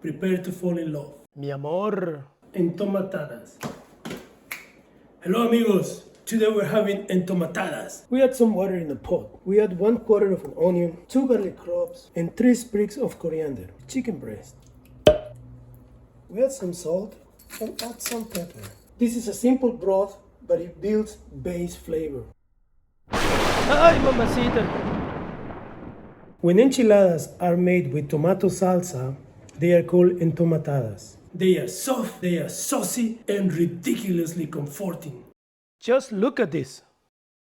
Prepare to fall in love. Mi amor. Entomatadas. Hello amigos, today we're having entomatadas. We had some water in the pot. We had 1/4 of an onion, 2 garlic cloves, and 3 sprigs of coriander, chicken breast. We add some salt and add some pepper. This is a simple broth, but it builds base flavor. Ay, mamacita. When enchiladas are made with tomato salsa, they are called entomatadas. They are soft, they are saucy, and ridiculously comforting. Just look at this.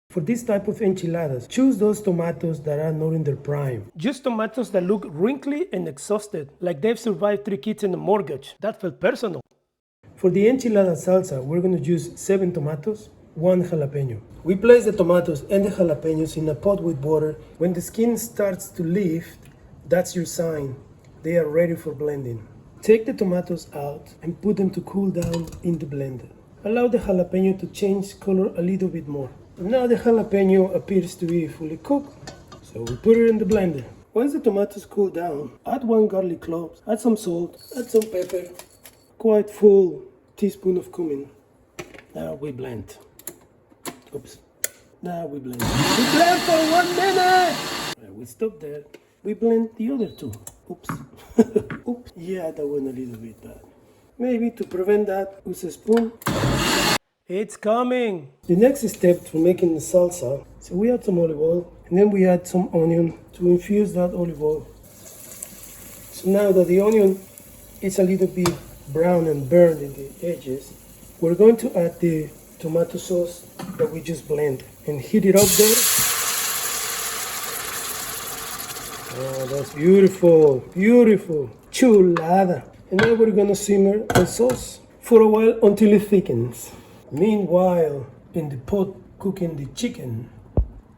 For this type of enchiladas, choose those tomatoes that are not in their prime. Use tomatoes that look wrinkly and exhausted, like they've survived 3 kids and a mortgage. That felt personal. For the enchilada salsa, we're going to use 7 tomatoes, 1 jalapeño. We place the tomatoes and the jalapeños in a pot with water. When the skin starts to lift, that's your sign. They are ready for blending. Take the tomatoes out and put them to cool down in the blender. Allow the jalapeno to change color a little bit more. Now the jalapeno appears to be fully cooked, so we put it in the blender. Once the tomatoes cool down, add 1 garlic clove, add some salt, add some pepper, quite full teaspoon of cumin. Now we blend. Oops. Now we blend. We blend for 1 minute! Right, we stop there. We blend the other 2. Oops. Oops. Yeah, that went a little bit bad. Maybe to prevent that, use a spoon. It's coming. The next step for making the salsa, so we add some olive oil, and then we add some onion to infuse that olive oil. So now that the onion is a little bit brown and burned in the edges, we're going to add the tomato sauce that we just blend and heat it up there. Oh, that's beautiful, beautiful. Chulada. And now we're gonna simmer the sauce for a while until it thickens. Meanwhile, in the pot cooking the chicken.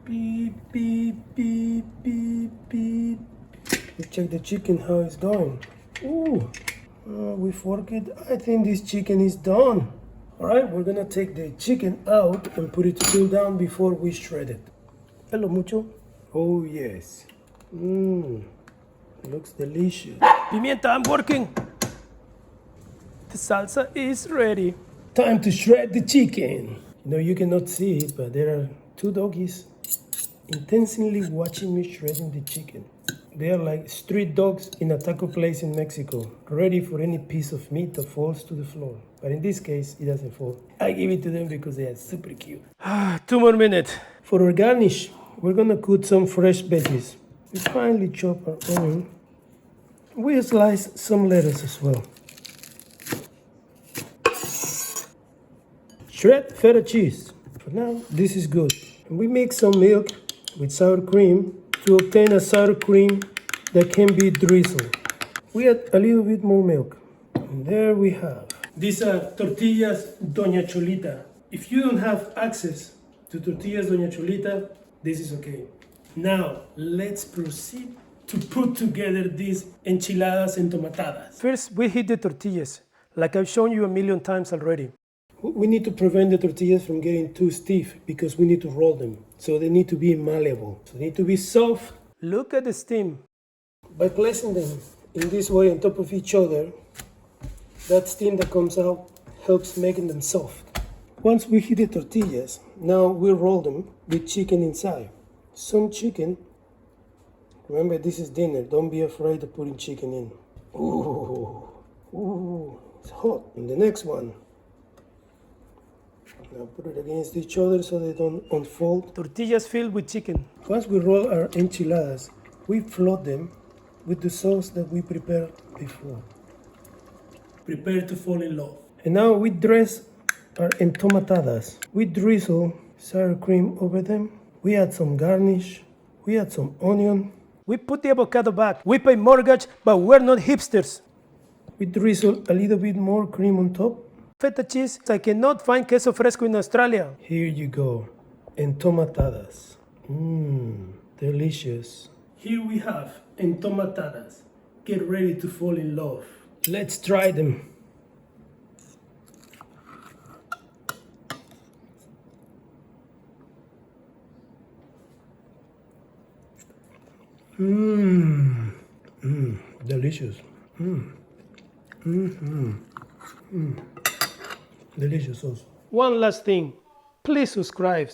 Beep, beep, beep, beep, beep. We check the chicken, how it's going. Ooh, we forget. I think this chicken is done. All right, we're gonna take the chicken out and put it to cool down before we shred it. Hello, mucho. Oh, yes. Looks delicious. Pimienta, I'm working. The salsa is ready. Time to shred the chicken. You know, you cannot see it, but there are 2 doggies intensely watching me shredding the chicken. They are like street dogs in a taco place in Mexico, ready for any piece of meat that falls to the floor. But in this case, it doesn't fall. I give it to them because they are super cute. 2 more minutes. For our garnish, we're gonna cut some fresh veggies. We finely chop our onion. We slice some lettuce as well. Shred feta cheese. For now, this is good. And we mix some milk with sour cream to obtain a sour cream that can be drizzled. We add a little bit more milk. And there we have. These are tortillas Doña Cholita. If you don't have access to tortillas Doña Cholita, this is okay. Now, let's proceed to put together these enchiladas entomatadas. First, we heat the tortillas, like I've shown you a million times already. We need to prevent the tortillas from getting too stiff because we need to roll them. So they need to be malleable. So they need to be soft. Look at the steam. By placing them in this way on top of each other, that steam that comes out helps making them soft. Once we heat the tortillas, now we roll them with chicken inside. Some chicken. Remember, this is dinner. Don't be afraid of putting chicken in. Ooh, it's hot. And the next one. Now put it against each other so they don't unfold. Tortillas filled with chicken. Once we roll our enchiladas, we float them with the sauce that we prepared before. Prepare to fall in love. And now we dress our entomatadas. We drizzle sour cream over them. We add some garnish. We add some onion. We put the avocado back. We pay mortgage, but we're not hipsters. We drizzle a little bit more cream on top. Feta cheese. I cannot find queso fresco in Australia. Here you go. Entomatadas. Delicious. Here we have entomatadas. Get ready to fall in love. Let's try them. Delicious. Delicious sauce. One last thing, please subscribe.